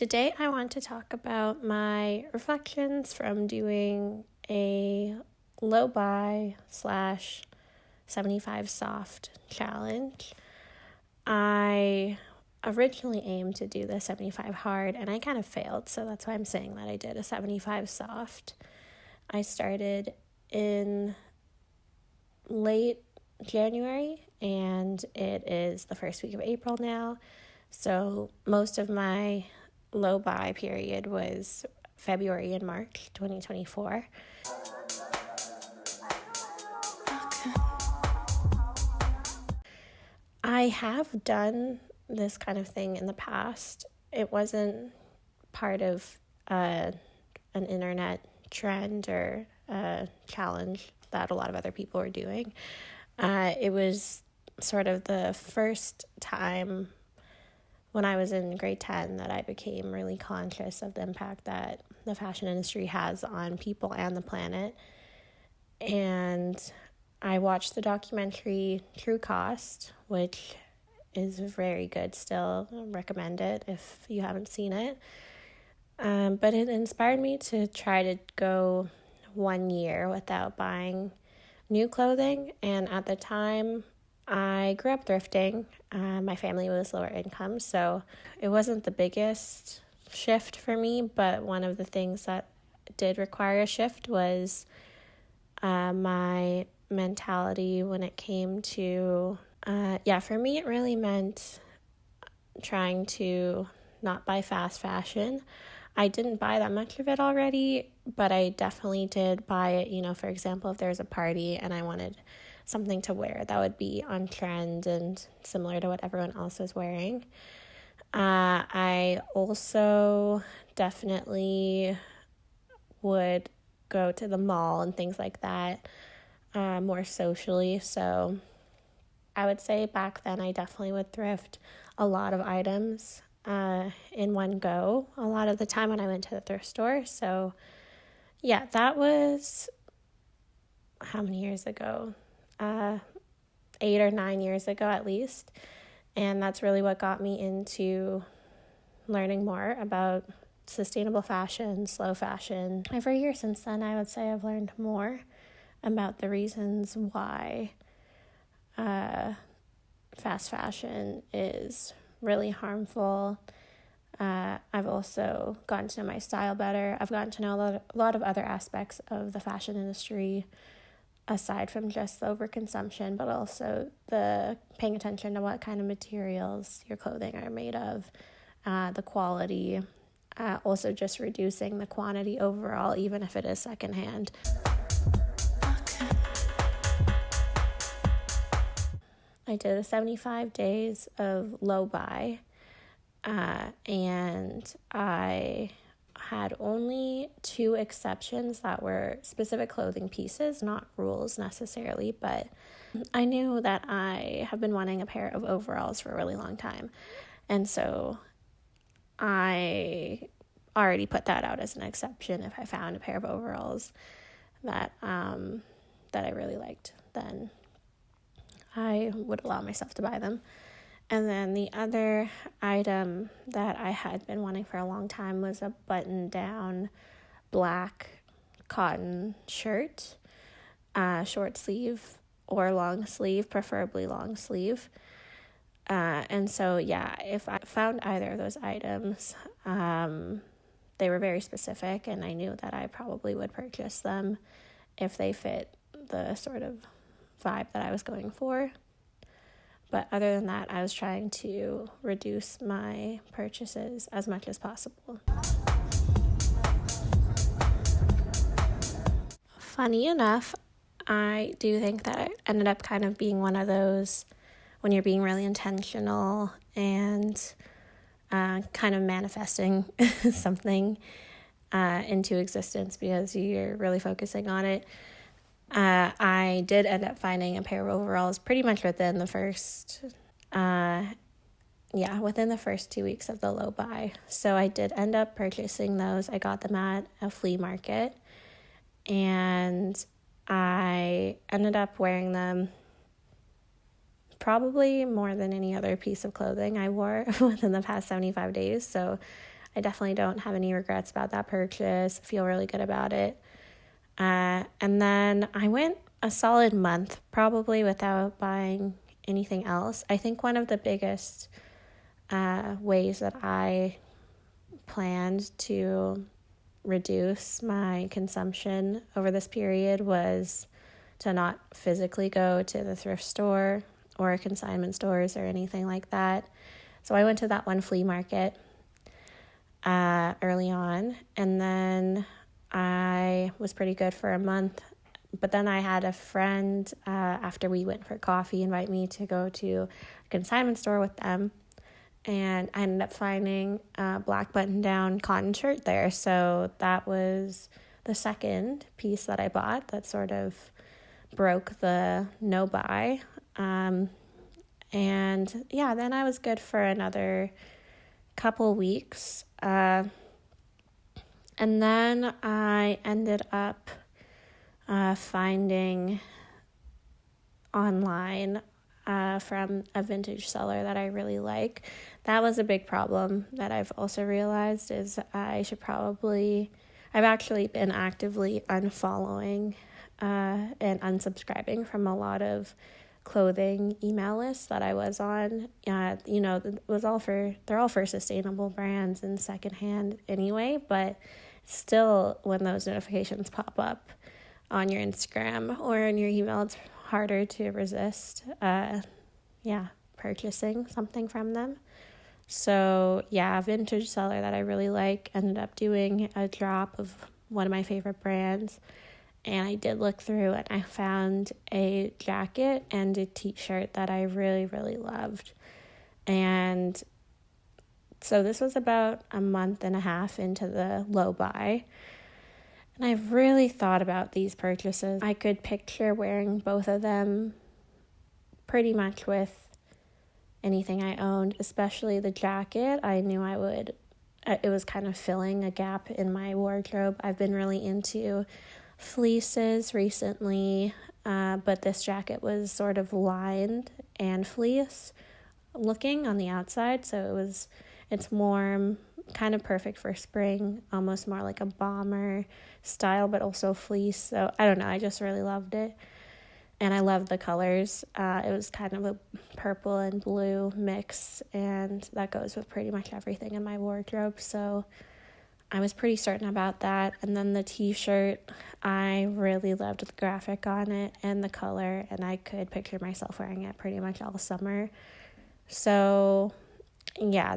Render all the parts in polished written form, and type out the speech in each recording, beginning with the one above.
Today I want to talk about my reflections from doing a low buy / 75 soft challenge. I originally aimed to do the 75 hard and I kind of failed, so that's why I'm saying that I did a 75 soft. I started in late January and it is the first week of April now, so most of my low buy period was February and March 2024. I have done this kind of thing in the past. It wasn't part of an internet trend or a challenge that a lot of other people were doing. It was sort of the first time when I was in grade 10 that I became really conscious of the impact that the fashion industry has on people and the planet. And I watched the documentary True Cost, which is very good still. I recommend it if you haven't seen it. But it inspired me to try to go 1 year without buying new clothing. And at the time, I grew up thrifting. My family was lower income, so it wasn't the biggest shift for me, but one of the things that did require a shift was my mentality when it came to, for me it really meant trying to not buy fast fashion. I didn't buy that much of it already, but I definitely did buy it, for example, if there's a party and I wanted something to wear that would be on trend and similar to what everyone else is wearing. I also definitely would go to the mall and things like that more socially. So I would say back then I definitely would thrift a lot of items in one go a lot of the time when I went to the thrift store. So yeah, that was how many years ago? 8 or 9 years ago at least. And that's really what got me into learning more about sustainable fashion, slow fashion. Every year since then, I would say I've learned more about the reasons why fast fashion is really harmful. I've also gotten to know my style better. I've gotten to know a lot of other aspects of the fashion industry aside from just the overconsumption, but also the paying attention to what kind of materials your clothing are made of, the quality, also just reducing the quantity overall, even if it is secondhand. I did a 75 days of low buy, and I had only 2 exceptions that were specific clothing pieces, not rules necessarily, but I knew that I have been wanting a pair of overalls for a really long time. And so I already put that out as an exception. If I found a pair of overalls that I really liked, then I would allow myself to buy them. And then the other item that I had been wanting for a long time was a button-down black cotton shirt, short sleeve or long sleeve, preferably long sleeve. And so, if I found either of those items, they were very specific, and I knew that I probably would purchase them if they fit the sort of vibe that I was going for. But other than that, I was trying to reduce my purchases as much as possible. Funny enough, I do think that it ended up kind of being one of those when you're being really intentional and kind of manifesting something into existence because you're really focusing on it. I did end up finding a pair of overalls pretty much within the first 2 weeks of the low buy. So I did end up purchasing those. I got them at a flea market, and I ended up wearing them probably more than any other piece of clothing I wore within the past 75 days. So I definitely don't have any regrets about that purchase. I feel really good about it. And then I went a solid month probably without buying anything else. I think one of the biggest ways that I planned to reduce my consumption over this period was to not physically go to the thrift store or consignment stores or anything like that. So I went to that one flea market early on, and then I was pretty good for a month. But then I had a friend, after we went for coffee, invite me to go to a consignment store with them. And I ended up finding a black button-down cotton shirt there. So that was the second piece that I bought that sort of broke the no buy. And yeah, then I was good for another couple weeks. And then I ended up finding online from a vintage seller that I really like. That was a big problem that I've also realized is I've actually been actively unfollowing and unsubscribing from a lot of clothing email lists that I was on. They're all for sustainable brands and secondhand anyway, but still when those notifications pop up on your Instagram or in your email, it's harder to resist purchasing something from them. So yeah, a vintage seller that I really like ended up doing a drop of one of my favorite brands, and I did look through and I found a jacket and a t-shirt that I really, really loved. And so this was about a month and a half into the low buy. And I've really thought about these purchases. I could picture wearing both of them pretty much with anything I owned, especially the jacket. I knew I would. It was kind of filling a gap in my wardrobe. I've been really into fleeces recently, but this jacket was sort of lined and fleece looking on the outside, so it's warm, kind of perfect for spring, almost more like a bomber style, but also fleece. So I don't know, I just really loved it, and I loved the colors. It was kind of a purple and blue mix, and that goes with pretty much everything in my wardrobe, so I was pretty certain about that. And then the t-shirt, I really loved the graphic on it and the color, and I could picture myself wearing it pretty much all summer. So yeah,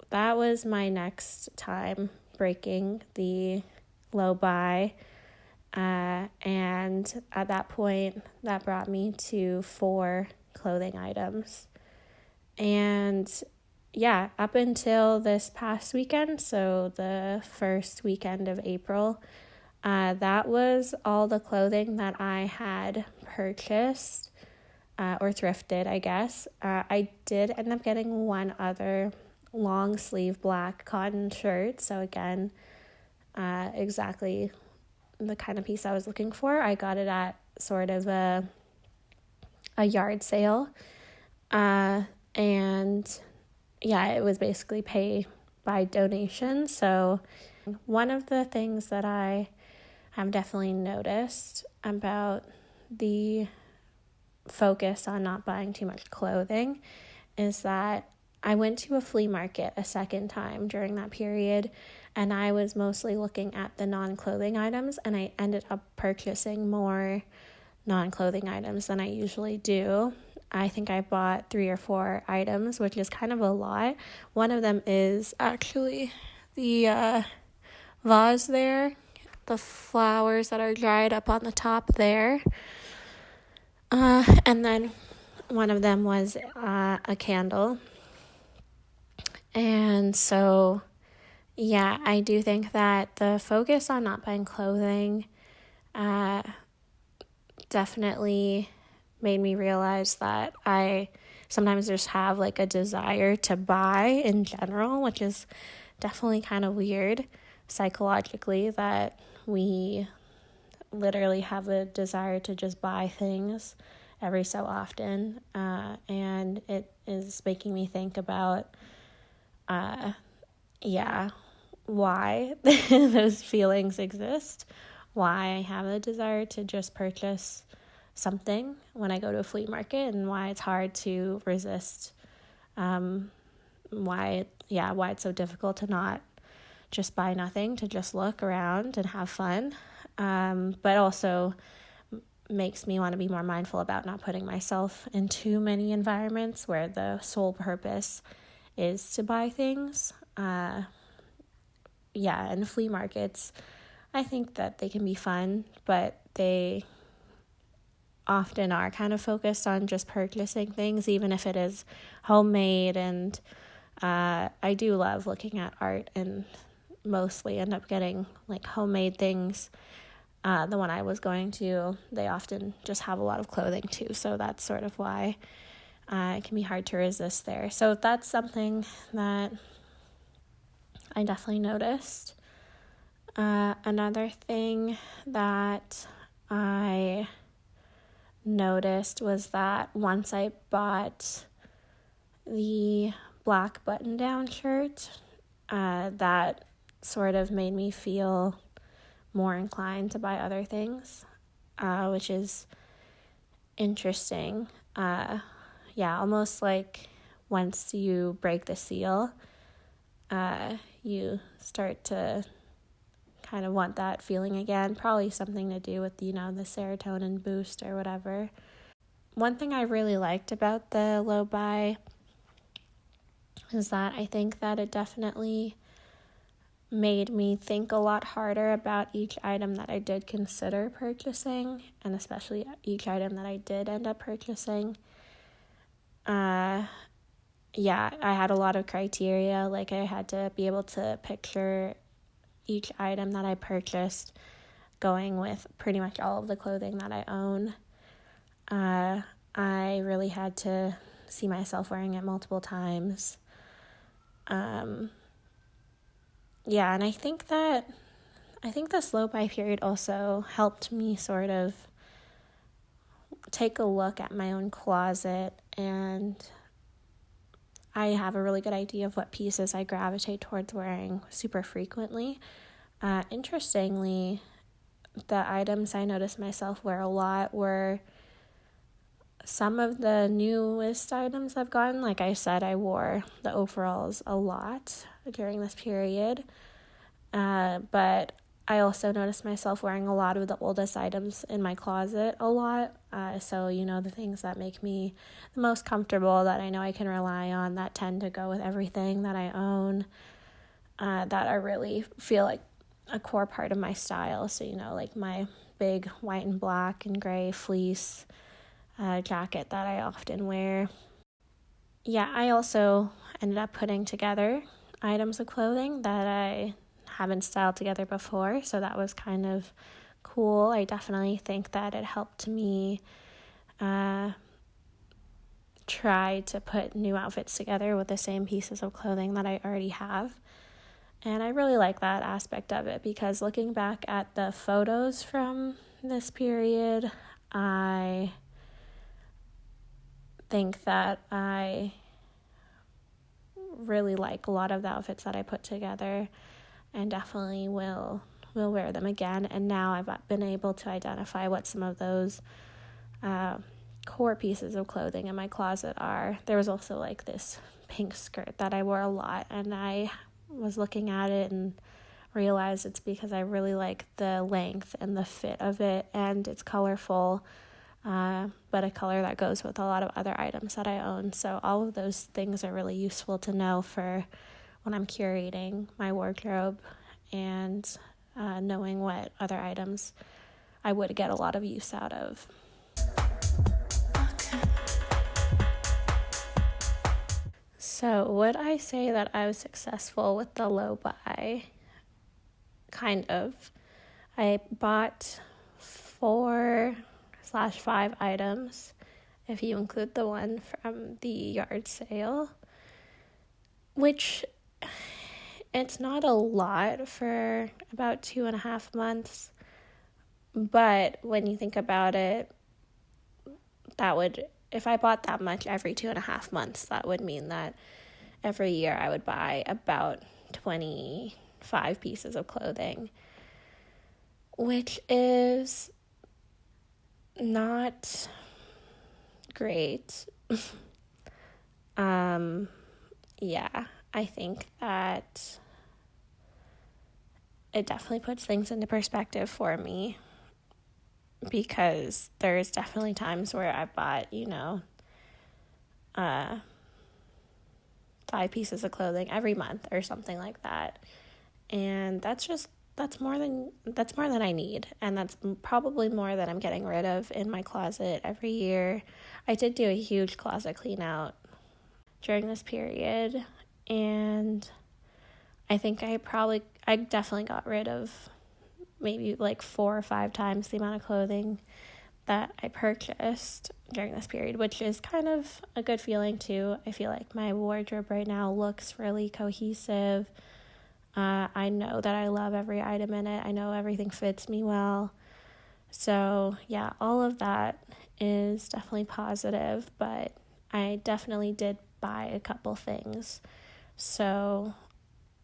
that was my next time breaking the low buy. And at that point, that brought me to 4 clothing items. And yeah, up until this past weekend, so the first weekend of April, that was all the clothing that I had purchased or thrifted, I guess. I did end up getting one other long sleeve black cotton shirt. So again, exactly the kind of piece I was looking for. I got it at sort of a yard sale. And yeah, it was basically pay by donation. So one of the things that I have definitely noticed about the focus on not buying too much clothing is that I went to a flea market a second time during that period, and I was mostly looking at the non-clothing items, and I ended up purchasing more non-clothing items than I usually do. I think I bought 3 or 4 items, which is kind of a lot. One of them is actually the vase there, the flowers that are dried up on the top there. And then one of them was a candle. And so, yeah, I do think that the focus on not buying clothing definitely made me realize that I sometimes just have like a desire to buy in general, which is definitely kind of weird psychologically, that we literally have a desire to just buy things every so often. And it is making me think about, why those feelings exist, why I have the desire to just purchase something when I go to a flea market, and why it's hard to resist, why it's so difficult to not just buy nothing, to just look around and have fun, but also makes me want to be more mindful about not putting myself in too many environments where the sole purpose is to buy things. And flea markets, I think that they can be fun, but they often are kind of focused on just purchasing things, even if it is homemade. And I do love looking at art and mostly end up getting like homemade things. The one I was going to, they often just have a lot of clothing too, so that's sort of why it can be hard to resist there. So that's something that I definitely noticed. Another thing that I noticed was that once I bought the black button-down shirt, that sort of made me feel more inclined to buy other things, which is interesting. Almost like once you break the seal, you start to kind of want that feeling again. Probably something to do with, the serotonin boost or whatever. One thing I really liked about the low buy is that I think that it definitely made me think a lot harder about each item that I did consider purchasing, and especially each item that I did end up purchasing. I had a lot of criteria. Like, I had to be able to picture each item that I purchased going with pretty much all of the clothing that I own. I really had to see myself wearing it multiple times. And I think the slow buy period also helped me sort of take a look at my own closet, and I have a really good idea of what pieces I gravitate towards wearing super frequently. Interestingly, the items I noticed myself wear a lot were some of the newest items I've gotten. Like I said, I wore the overalls a lot during this period. But I also noticed myself wearing a lot of the oldest items in my closet a lot. So, the things that make me the most comfortable, that I know I can rely on, that tend to go with everything that I own, that I really feel like a core part of my style. So, like my big white and black and gray fleece jacket that I often wear. I also ended up putting together items of clothing that I haven't styled together before, so that was kind of cool. I definitely think that it helped me try to put new outfits together with the same pieces of clothing that I already have. And I really like that aspect of it, because looking back at the photos from this period, I think that I really like a lot of the outfits that I put together, and definitely will wear them again. And now I've been able to identify what some of those core pieces of clothing in my closet are. There was also like this pink skirt that I wore a lot, and I was looking at it and realized it's because I really like the length and the fit of it, and it's colorful, but a color that goes with a lot of other items that I own. So all of those things are really useful to know for when I'm curating my wardrobe, and knowing what other items I would get a lot of use out of. So would I say that I was successful with the low buy? Kind of. I bought 4/5 items, if you include the one from the yard sale, which it's not a lot for about 2.5 months, but when you think about it, if I bought that much every 2.5 months, that would mean that every year I would buy about 20 5 pieces of clothing, which is not great. Yeah, I think that it definitely puts things into perspective for me, because there's definitely times where I've bought, 5 pieces of clothing every month or something like that. And that's more than I need. And that's probably more than I'm getting rid of in my closet every year. I did do a huge closet clean out during this period, and I think I definitely got rid of maybe like 4 or 5 times the amount of clothing that I purchased during this period, which is kind of a good feeling too. I feel like my wardrobe right now looks really cohesive. I know that I love every item in it. I know everything fits me well. So yeah, all of that is definitely positive, but I definitely did buy a couple things. So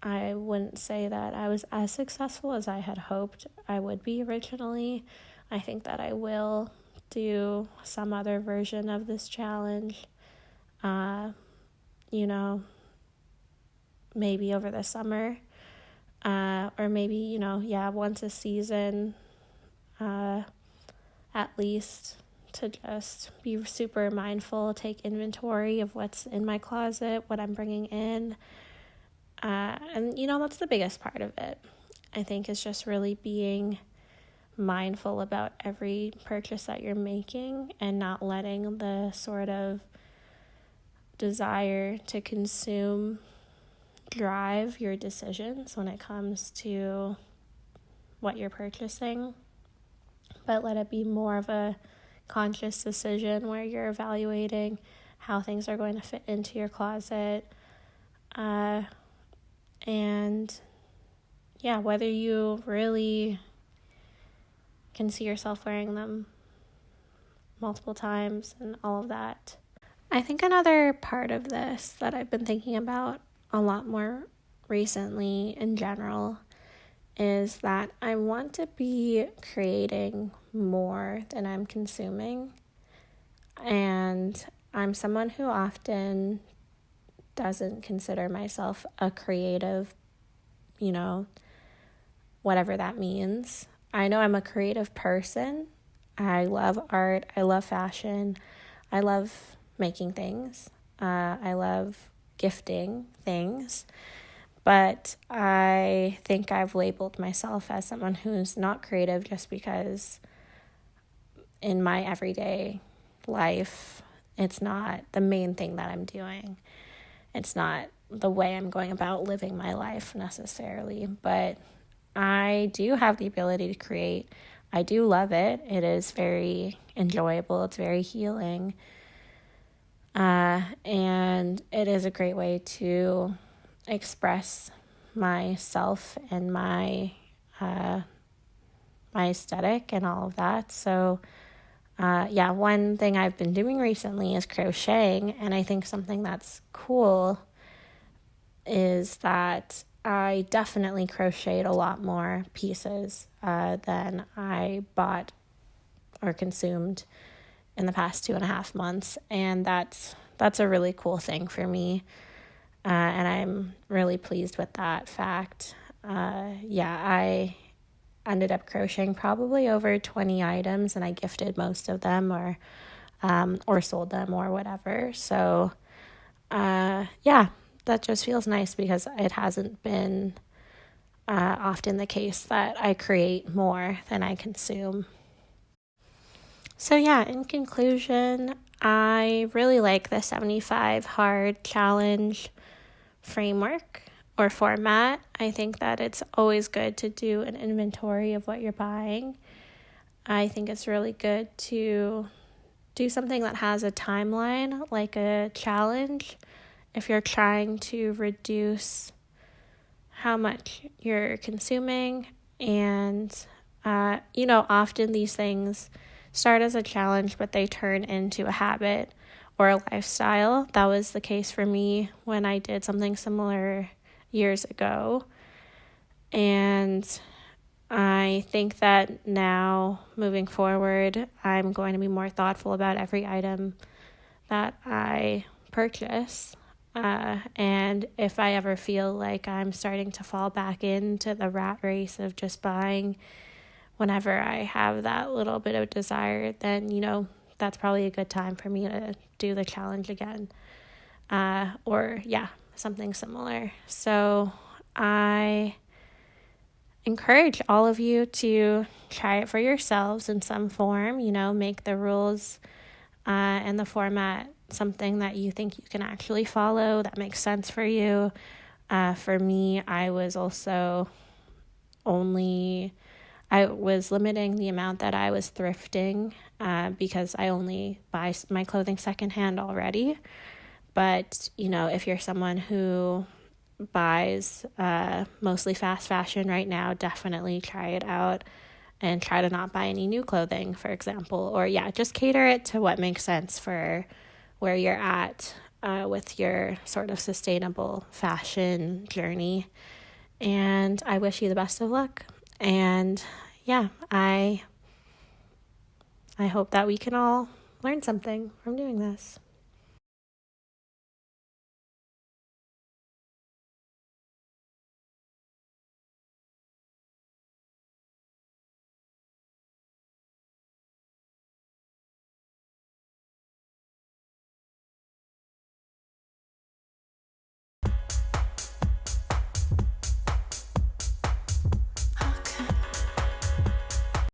I wouldn't say that I was as successful as I had hoped I would be originally. I think that I will do some other version of this challenge, maybe over the summer, or maybe, once a season, at least, to just be super mindful, take inventory of what's in my closet, what I'm bringing in. And, that's the biggest part of it, I think, is just really being mindful about every purchase that you're making and not letting the sort of desire to consume drive your decisions when it comes to what you're purchasing, but let it be more of a conscious decision where you're evaluating how things are going to fit into your closet, and whether you really can see yourself wearing them multiple times and all of that. I think another part of this that I've been thinking about a lot more recently in general is that I want to be creating more than I'm consuming. And I'm someone who often doesn't consider myself a creative, whatever that means. I know I'm a creative person. I love art. I love fashion. I love making things. I love gifting things. But I think I've labeled myself as someone who's not creative just because in my everyday life, it's not the main thing that I'm doing. It's not the way I'm going about living my life necessarily, but I do have the ability to create. I do love it. It is very enjoyable. It's very healing. And it is a great way to express myself and my aesthetic and all of that. So, one thing I've been doing recently is crocheting, and I think something that's cool is that I definitely crocheted a lot more pieces than I bought or consumed in the past 2.5 months, and that's a really cool thing for me, and I'm really pleased with that fact. I ended up crocheting probably over 20 items, and I gifted most of them or sold them or whatever. So that just feels nice because it hasn't been often the case that I create more than I consume. So in conclusion, I really like the 75 hard challenge framework or format. I think that it's always good to do an inventory of what you're buying. I think it's really good to do something that has a timeline, like a challenge, if you're trying to reduce how much you're consuming. And, often these things start as a challenge, but they turn into a habit or a lifestyle. That was the case for me when I did something similar years ago. And I think that now, moving forward, I'm going to be more thoughtful about every item that I purchase. And if I ever feel like I'm starting to fall back into the rat race of just buying whenever I have that little bit of desire, then, that's probably a good time for me to do the challenge again. Or, something similar. So I encourage all of you to try it for yourselves in some form, make the rules and the format something that you think you can actually follow, that makes sense for you. For me, I was limiting the amount that I was thrifting because I only buy my clothing secondhand already. But, if you're someone who buys mostly fast fashion right now, definitely try it out and try to not buy any new clothing, for example. Or just cater it to what makes sense for where you're at with your sort of sustainable fashion journey. And I wish you the best of luck. And I hope that we can all learn something from doing this.